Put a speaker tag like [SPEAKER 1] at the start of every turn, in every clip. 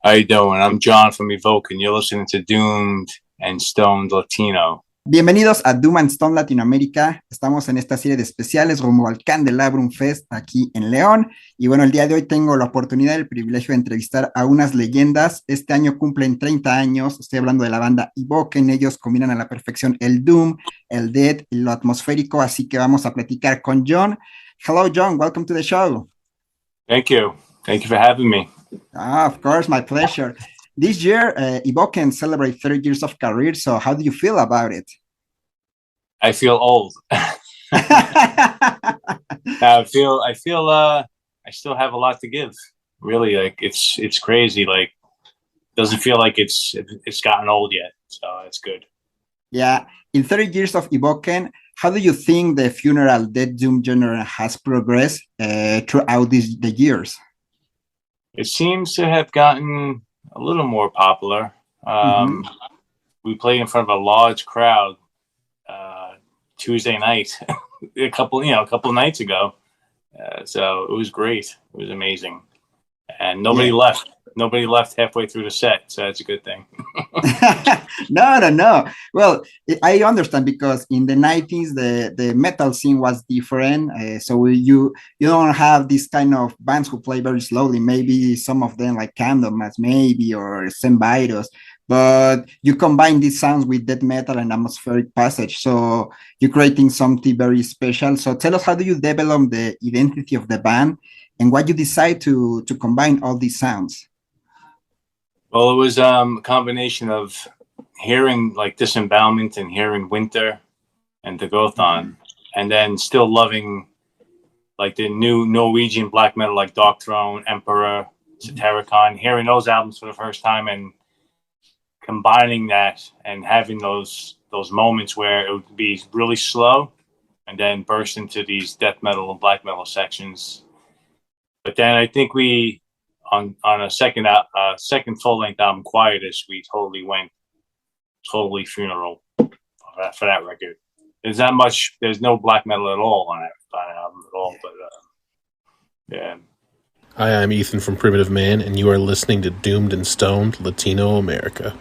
[SPEAKER 1] How you doing? I'm John from Evoken. You're listening to Doomed and Stoned Latino.
[SPEAKER 2] Bienvenidos a Doom and Stone Latinoamérica. Estamos en esta serie de especiales rumbo al Candelabrum Fest aquí en León. Y bueno, el día de hoy tengo la oportunidad y el privilegio de entrevistar a unas leyendas. Este año cumplen 30 años. Estoy hablando de la banda Evoken. Ellos combinan a la perfección el Doom, el Death y lo atmosférico. Así que vamos a platicar con John. Hello, John. Welcome to the show.
[SPEAKER 1] Thank you. Thank you for having me.
[SPEAKER 2] Of course, my pleasure. This year, Evoken celebrate 30 years of career. So how do you feel about it?
[SPEAKER 1] I feel old. I feel I still have a lot to give. Really, like it's crazy. Like doesn't feel like it's gotten old yet. So it's good.
[SPEAKER 2] Yeah. In 30 years of Evoken, how do you think the funeral death doom genre has progressed throughout the years?
[SPEAKER 1] It seems to have gotten a little more popular. We played in front of a large crowd Tuesday night, a couple of nights ago. So it was great. It was amazing, and nobody left. Nobody left halfway through the set, so that's a good thing.
[SPEAKER 2] No. Well, I understand because in the 90s the metal scene was different. So you don't have this kind of bands who play very slowly. Maybe some of them like Candlemas, maybe, or Sembitos. But you combine these sounds with death metal and atmospheric passage. So you're creating something very special. So tell us, how do you develop the identity of the band and why you decide to combine all these sounds?
[SPEAKER 1] Well, it was a combination of hearing like Disembowelment and hearing Winter and the Gothon, and then still loving like the new Norwegian black metal like Dark Throne, Emperor, Satiricon, hearing those albums for the first time and combining that and having those moments where it would be really slow and then burst into these death metal and black metal sections. But then I think we on a second full-length album, Quietus, we totally went funeral for that record. There's no black metal at all on that album at all, but yeah.
[SPEAKER 3] Hi, I'm Ethan from Primitive Man, and you are listening to Doomed and Stoned Latino America.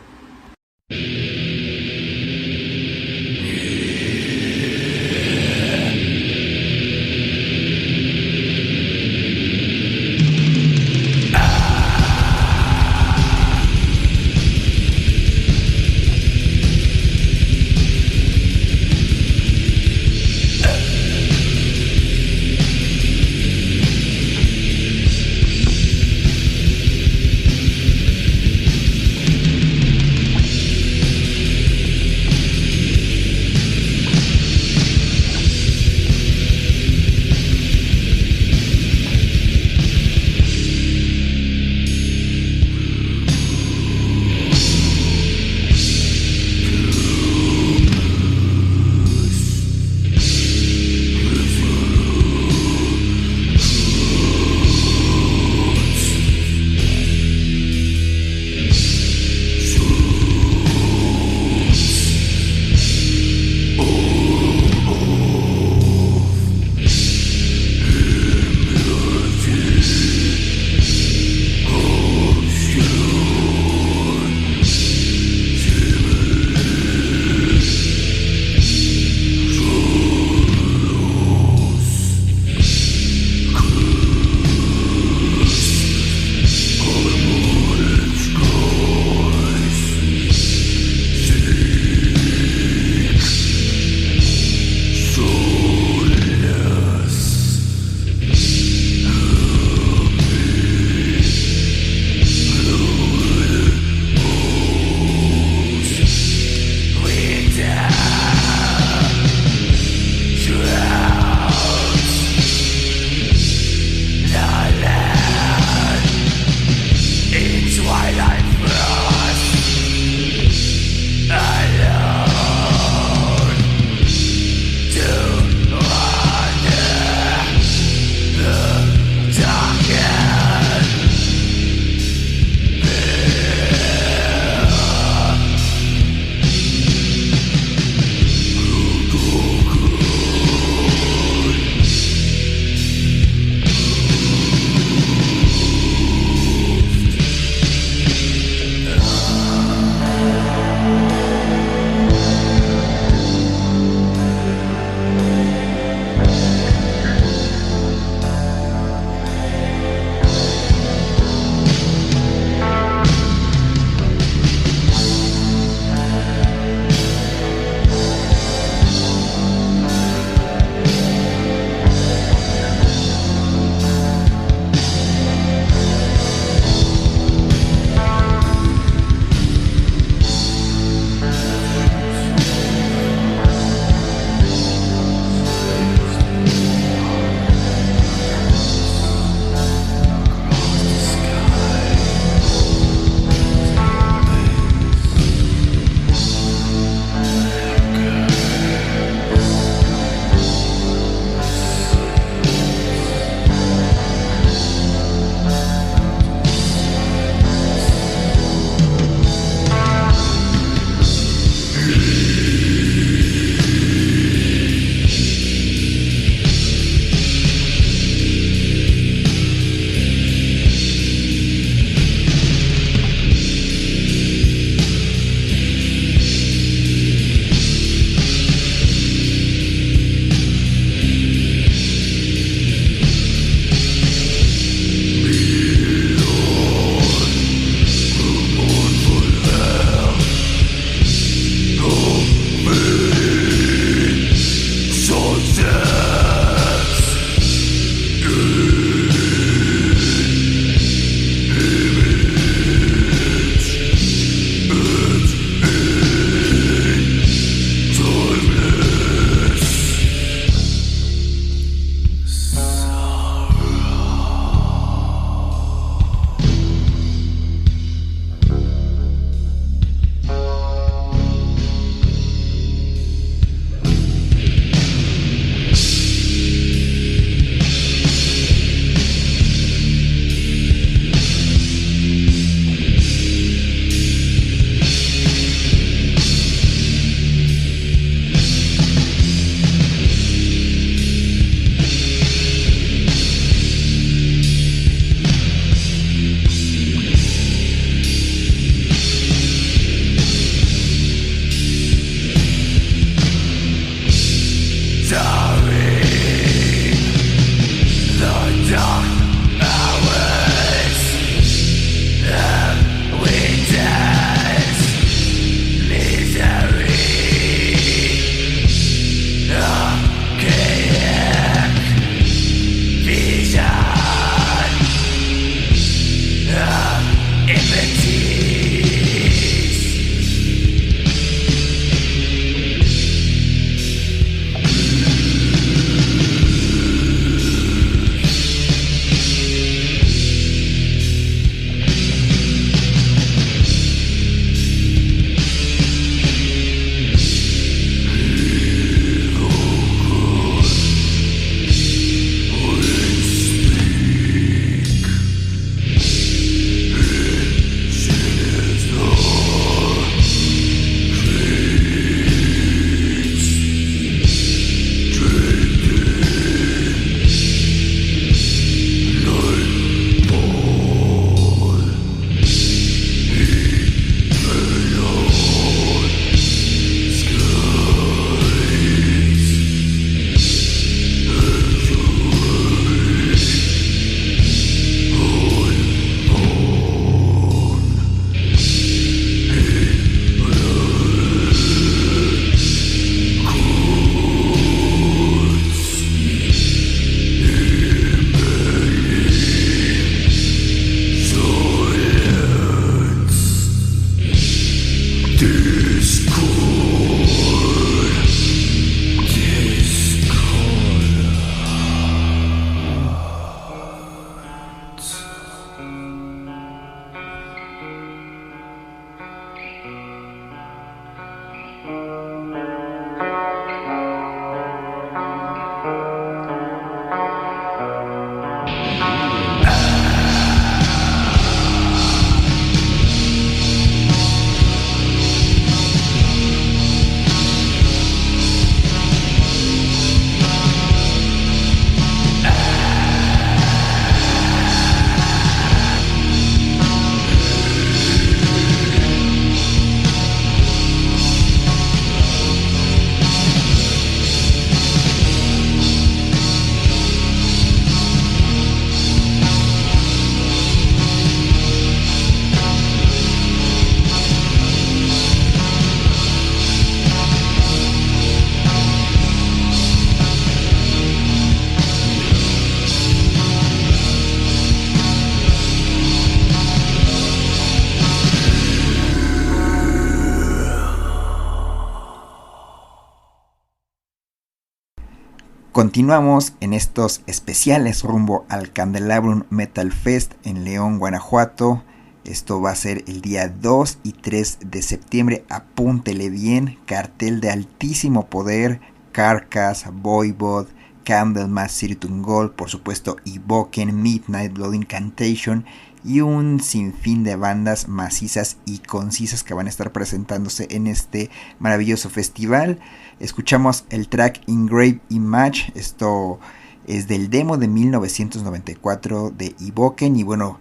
[SPEAKER 2] Continuamos en estos especiales rumbo al Candelabrum Metal Fest en León, Guanajuato. Esto va a ser el día 2 y 3 de septiembre. Apúntele bien. Cartel de altísimo poder. Carcass, Voivod, Candlemas, Siritum Gold, por supuesto Evoken, Midnight Blood Incantation y un sinfín de bandas macizas y concisas que van a estar presentándose en este maravilloso festival. Escuchamos el track Engraved Image, esto es del demo de 1994 de Evoken y bueno,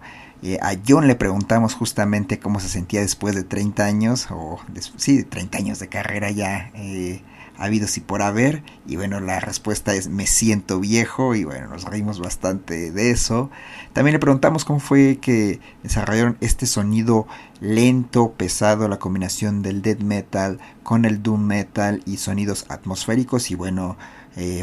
[SPEAKER 2] a John le preguntamos justamente cómo se sentía después de 30 años, sí, 30 años de carrera ya habidos y por haber, y bueno, la respuesta es me siento viejo, y bueno, nos reímos bastante de eso. También le preguntamos cómo fue que desarrollaron este sonido lento, pesado, la combinación del death metal con el doom metal y sonidos atmosféricos, y bueno,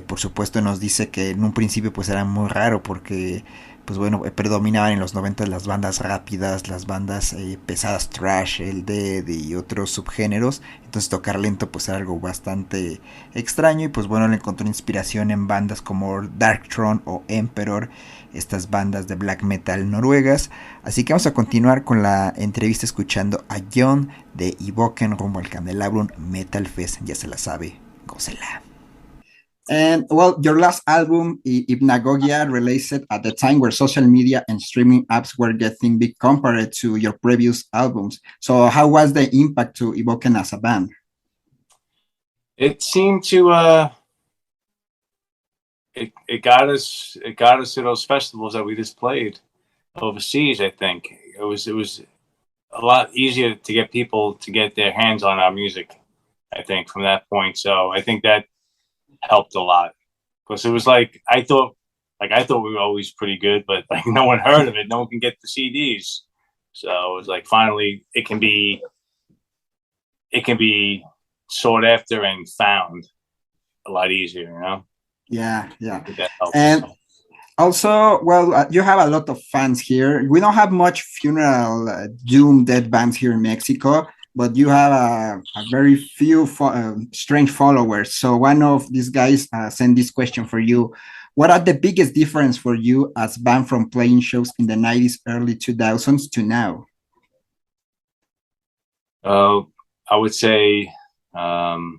[SPEAKER 2] por supuesto nos dice que en un principio pues era muy raro porque pues bueno, predominaban en los 90 las bandas rápidas, las bandas pesadas thrash, el death y otros subgéneros, entonces tocar lento pues era algo bastante extraño y pues bueno, le encontró inspiración en bandas como Darkthrone o Emperor, estas bandas de black metal noruegas. Así que vamos a continuar con la entrevista escuchando a John de Evoken rumbo al Candelabrum Metal Fest, ya se la sabe, gócela. And well, your last album, Hypnagogia, released at the time where social media and streaming apps were getting big compared to your previous albums. So, how was the impact to Evoken as a band?
[SPEAKER 1] It seemed to it got us to those festivals that we just played overseas. I think it was a lot easier to get people to get their hands on our music. I think from that point, so I think that helped a lot because it was like I thought we were always pretty good, but like no one heard of it, no one can get the CDs. So it was like finally it can be sought after and found a lot easier, you know.
[SPEAKER 2] Yeah. And also, well, you have a lot of fans here. We don't have much funeral doom dead bands here in Mexico, but you have a very few strange followers. So one of these guys sent this question for you. What are the biggest difference for you as band from playing shows in the 90s, early 2000s to now?
[SPEAKER 1] I would say the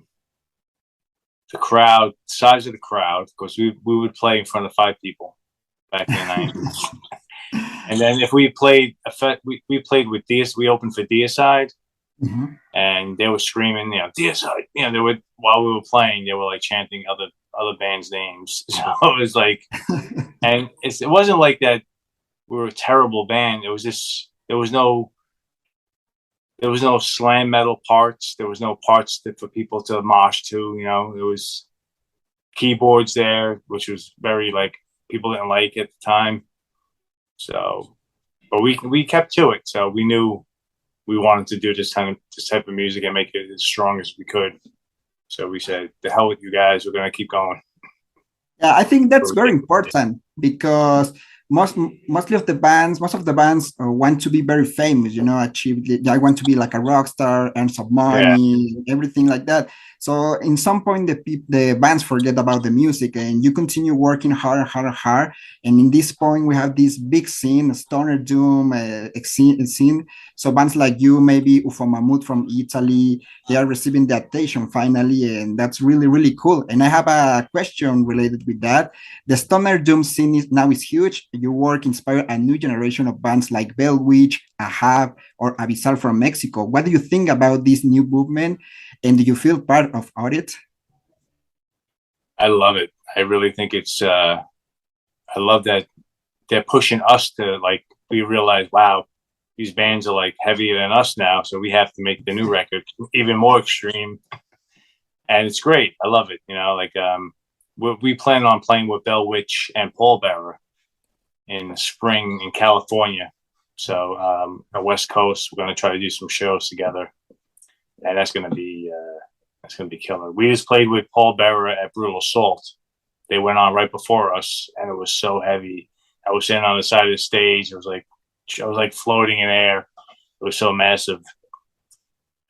[SPEAKER 1] crowd, size of the crowd, because we would play in front of 5 people back in the 90s. And then if we played we played with Deicide, we opened for Deicide. Mm-hmm. And they were screaming, Deicide, they would, while we were playing, they were like chanting other bands' names. So it was like, and it wasn't like that we were a terrible band. It was just, there was no slam metal parts. There was no parts for people to mosh to, it was keyboards there, which was very like, people didn't like at the time. So, but we kept to it. So we knew we wanted to do this type of music and make it as strong as we could. So we said, the hell with you guys, we're going to keep going.
[SPEAKER 2] Yeah, I think that's very important because most of the bands want to be very famous, achieve. I want to be like a rock star, earn some money, everything like that. So in some point, the bands forget about the music, and you continue working hard. And in this point, we have this big scene, stoner doom scene. So bands like you, maybe UFO Mahmood from Italy, they are receiving the attention finally, and that's really, really cool. And I have a question related with that. The stoner doom scene now is huge. Your work inspired a new generation of bands like Bellwitch, Ahab, or Avisar from Mexico. What do you think about this new movement, and do you feel part of it?
[SPEAKER 1] I love it. I really think it's. I love that they're pushing us to, like, we realize, wow, these bands are like heavier than us now, so we have to make the new record even more extreme, and it's great. I love it. We plan on playing with Bellwitch and Pallbearer in the spring in California. So on the West Coast, we're going to try to do some shows together, and that's going to be killer. We just played with Pallbearer at Brutal Assault. They went on right before us, and it was so heavy. I was sitting on the side of the stage. I was like floating in air. It was so massive,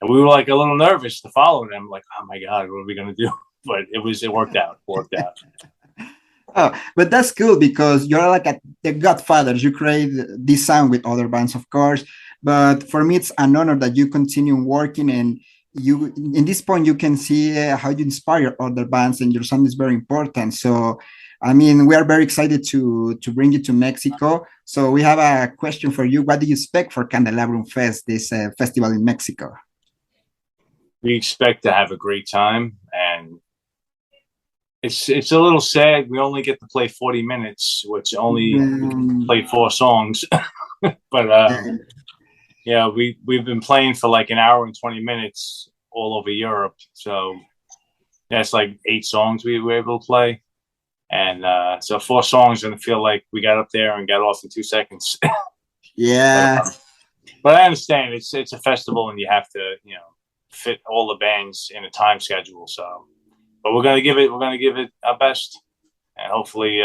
[SPEAKER 1] and we were like a little nervous to follow them. Like, oh my god, what are we going to do? But it worked out.
[SPEAKER 2] Oh, but that's cool because you're like the godfathers. You create this sound with other bands, of course. But for me, it's an honor that you continue working, and you, in this point, you can see how you inspire other bands, and your sound is very important. So, I mean, we are very excited to bring you to Mexico. So we have a question for you. What do you expect for Candelabrum Fest, this festival in Mexico?
[SPEAKER 1] We expect to have a great time, and it's a little sad. We only get to play 40 minutes, which only play 4 songs. But yeah, we've been playing for like an hour and 20 minutes all over Europe. So that's like 8 songs we were able to play. And so 4 songs, and I feel like we got up there and got off in 2 seconds.
[SPEAKER 2] Yeah.
[SPEAKER 1] But I understand it's a festival, and you have to, fit all the bands in a time schedule. So, but we're gonna give it our best, and hopefully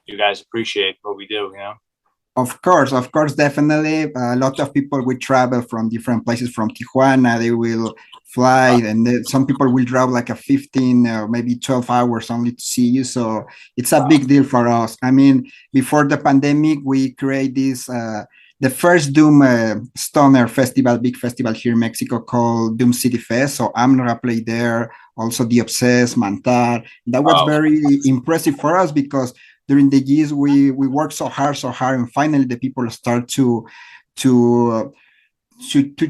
[SPEAKER 1] you guys appreciate what we do.
[SPEAKER 2] Of course, definitely. A lot of people will travel from different places from Tijuana. They will fly, and then some people will drive like a 15 or maybe 12 hours only to see you. So it's a big deal for us. I mean, before the pandemic, we create this, the first Doom Stoner festival, big festival here in Mexico called Doom City Fest. So I'm gonna play there. Also, The Obsessed, Mantar. That was very impressive for us because during the years we worked so hard, and finally the people start to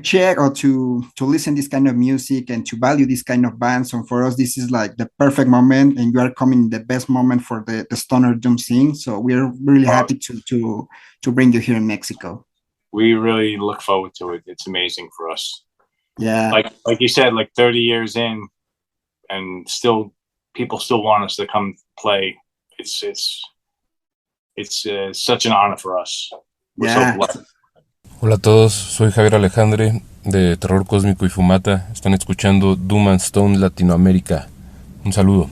[SPEAKER 2] check or to listen this kind of music and to value this kind of bands. So for us, this is like the perfect moment, and you are coming the best moment for the stoner doom scene. So we are really happy to bring you here in Mexico.
[SPEAKER 1] We really look forward to it. It's amazing for us.
[SPEAKER 2] Yeah,
[SPEAKER 1] like you said, like 30 years in, and still people still want us to come play. It's such an honor for us. We're so blessed.
[SPEAKER 4] Hola a todos, soy Javier Alejandre de Terror Cósmico y Fumata. Están escuchando Doom and Stone Latinoamérica. Un saludo.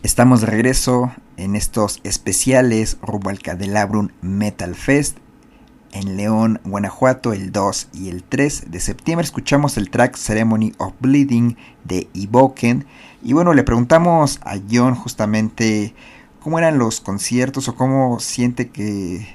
[SPEAKER 2] Estamos de regreso en estos especiales rumbo al Candelabrum Metal Fest en León, Guanajuato, el 2 y el 3 de septiembre. Escuchamos el track Ceremony of Bleeding de Evoken. Y bueno, le preguntamos a John justamente cómo eran los conciertos o cómo siente que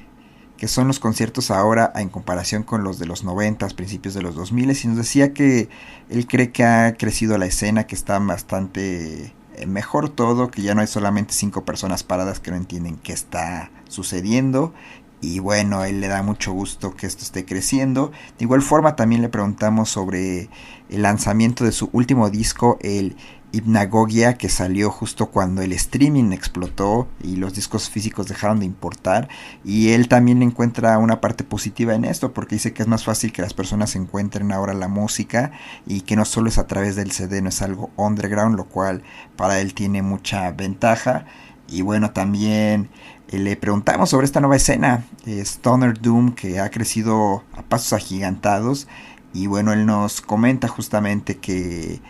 [SPEAKER 2] son los conciertos ahora en comparación con los de los 90, principios de los 2000, y nos decía que él cree que ha crecido la escena, que está bastante mejor todo, que ya no hay solamente 5 personas paradas que no entienden qué está sucediendo. Y bueno, a él le da mucho gusto que esto esté creciendo. De igual forma también le preguntamos sobre el lanzamiento de su último disco, el Hypnagogia, que salió justo cuando el streaming explotó y los discos físicos dejaron de importar. Y él también encuentra una parte positiva en esto, porque dice que es más fácil que las personas encuentren ahora la música y que no solo es a través del CD, no es algo underground, lo cual para él tiene mucha ventaja. Y bueno, también le preguntamos sobre esta nueva escena, Stoner Doom, que ha crecido a pasos agigantados. Y bueno, él nos comenta justamente que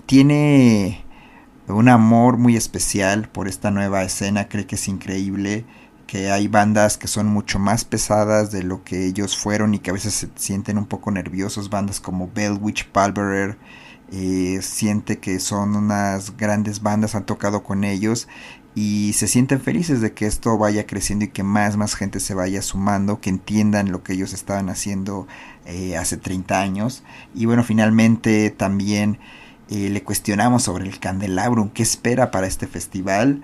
[SPEAKER 2] tiene un amor muy especial por esta nueva escena, cree que es increíble, que hay bandas que son mucho más pesadas de lo que ellos fueron y que a veces se sienten un poco nerviosos, bandas como Bellwitch, Palberer, siente que son unas grandes bandas, han tocado con ellos y se sienten felices de que esto vaya creciendo y que más gente se vaya sumando, que entiendan lo que ellos estaban haciendo hace 30 años. Y bueno, finalmente también le cuestionamos sobre el Candelabrum, qué espera para este festival.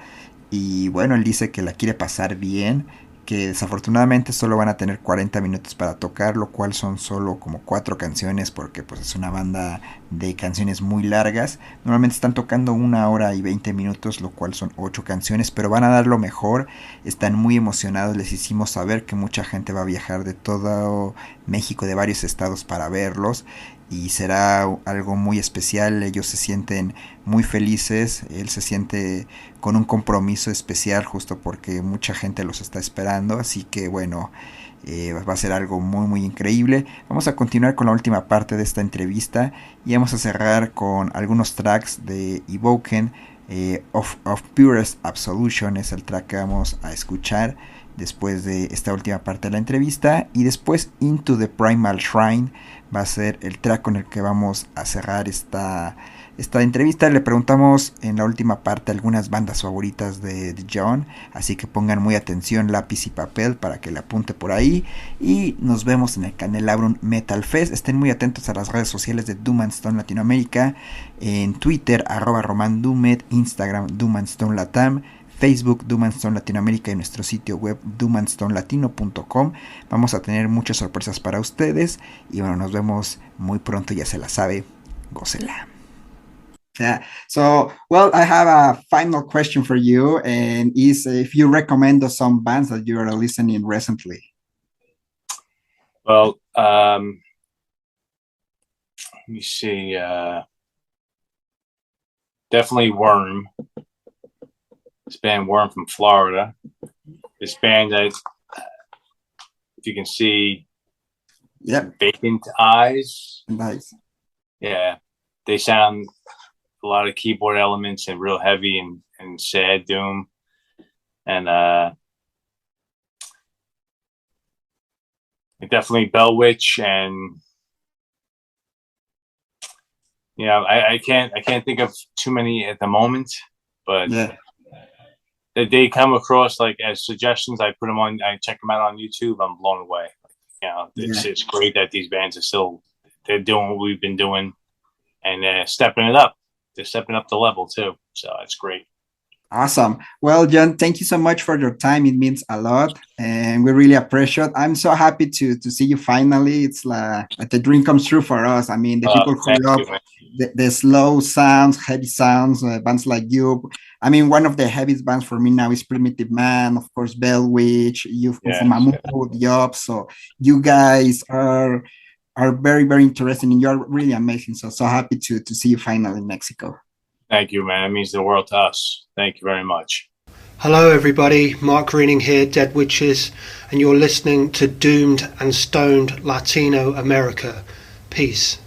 [SPEAKER 2] Y bueno, él dice que la quiere pasar bien, que desafortunadamente solo van a tener 40 minutos para tocar, lo cual son solo como 4 canciones, porque pues es una banda de canciones muy largas. Normalmente están tocando 1 hora y 20 minutos, lo cual son 8 canciones, pero van a dar lo mejor. Están muy emocionados, les hicimos saber que mucha gente va a viajar de todo México, de varios estados para verlos. Y será algo muy especial, ellos se sienten muy felices, él se siente con un compromiso especial justo porque mucha gente los está esperando, así que bueno, va a ser algo muy increíble. Vamos a continuar con la última parte de esta entrevista y vamos a cerrar con algunos tracks de Evoken. Of Purest Absolution es el track que vamos a escuchar después de esta última parte de la entrevista, y después Into the Primal Shrine va a ser el track con el que vamos a cerrar esta entrevista. Le preguntamos en la última parte algunas bandas favoritas de John, así que pongan muy atención, lápiz y papel para que le apunte por ahí, y nos vemos en el Candelabrum Metal Fest. Estén muy atentos a las redes sociales de Doom and Stone Latinoamérica, en Twitter @RomanDoomed, Instagram Doom and Stone Latam, Facebook Doom and Stone Latinoamérica y nuestro sitio web doomandstonelatino.com. Vamos a tener muchas sorpresas para ustedes y bueno, nos vemos muy pronto, ya se la sabe, gócela. Yeah. So, well, I have a final question for you, and is if you recommend some bands that you are listening recently.
[SPEAKER 1] Well, let me see. Definitely Worm. This band Worm from Florida. This band that, if you can see, vacant eyes.
[SPEAKER 2] Nice.
[SPEAKER 1] Yeah, they sound a lot of keyboard elements and real heavy and sad doom. And definitely Bellwitch, and you know, I can't think of too many at the moment, but they come across like as suggestions. I put them on, I check them out on YouTube. I'm blown away. You know, it's great that these bands are they're doing what we've been doing, and they're stepping it up. They're stepping up the level too. So it's great.
[SPEAKER 2] Awesome. Well, John, thank you so much for your time. It means a lot, and we really appreciate. I'm so happy to see you finally. It's like the dream comes true for us. I mean, the people who love the slow sounds, heavy sounds, bands like you. I mean, one of the heaviest bands for me now is Primitive Man, of course, Bellwitch, Mamu, Diop. So you guys are very interesting, and you're really amazing. So happy to see you finally in Mexico.
[SPEAKER 1] Thank you, man. It means the world to us. Thank you very much.
[SPEAKER 5] Hello, everybody. Mark Greening here, Dead Witches, and you're listening to Doomed and Stoned Latino America. Peace.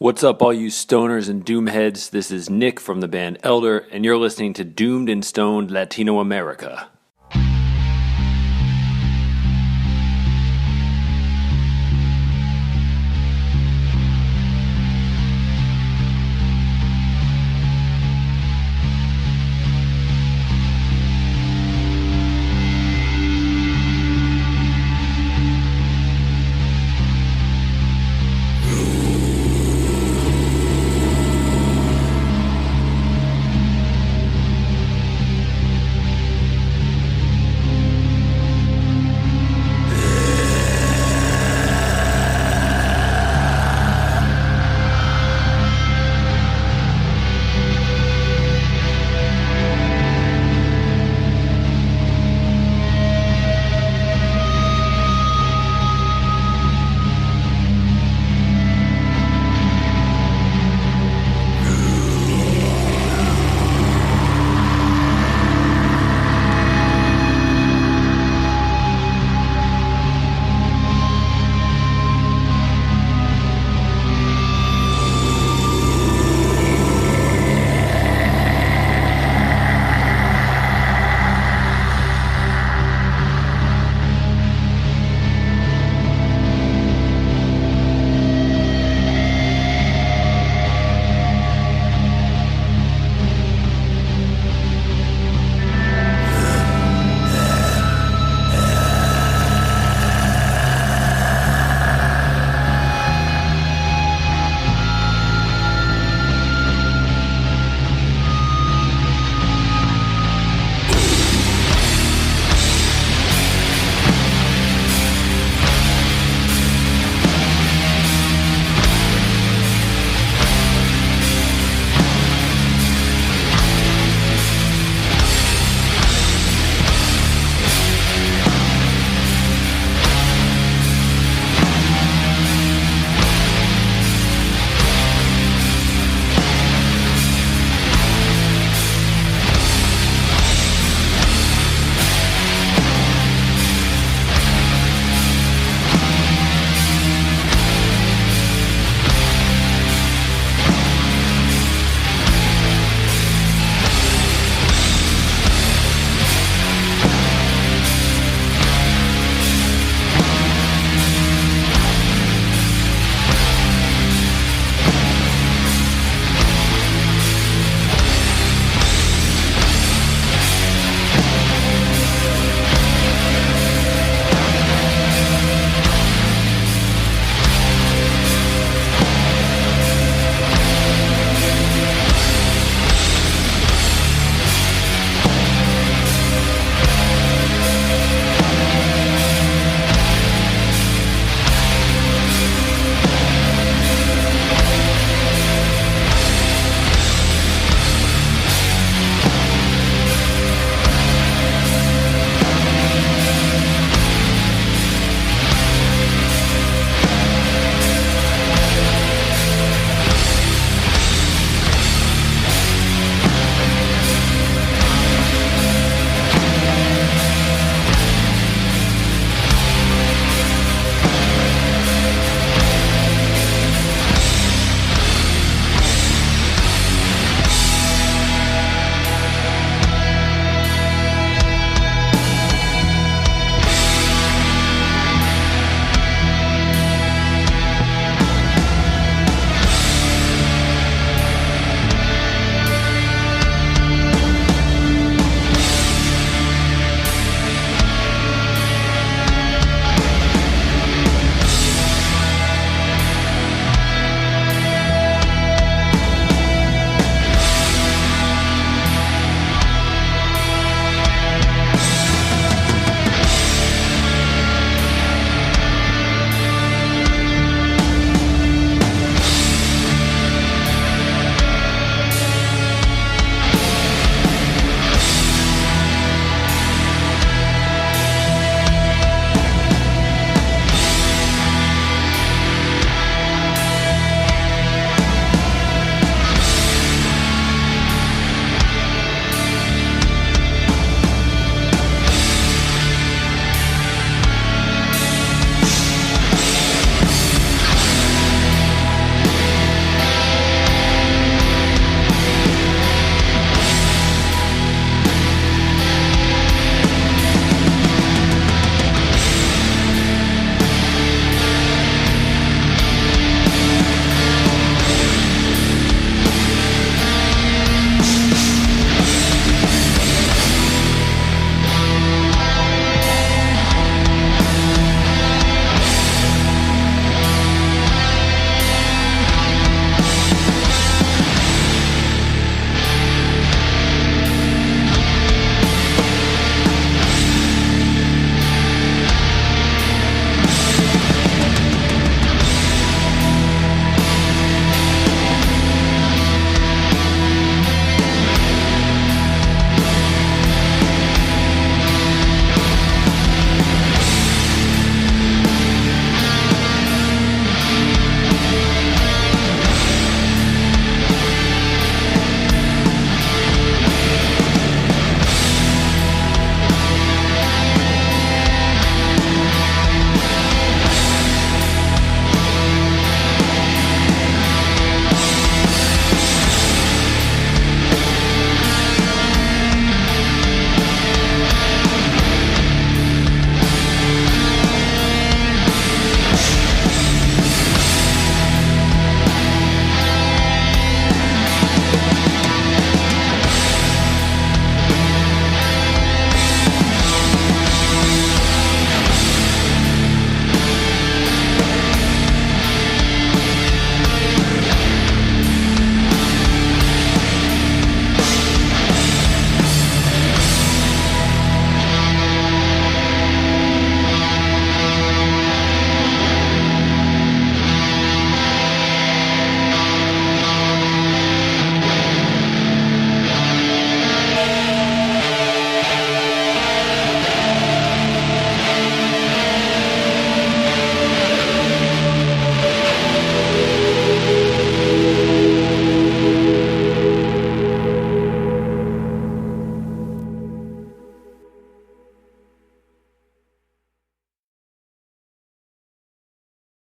[SPEAKER 6] What's up, all you stoners and doomheads? This is Nick from the band Elder, and you're listening to Doomed and Stoned Latino America.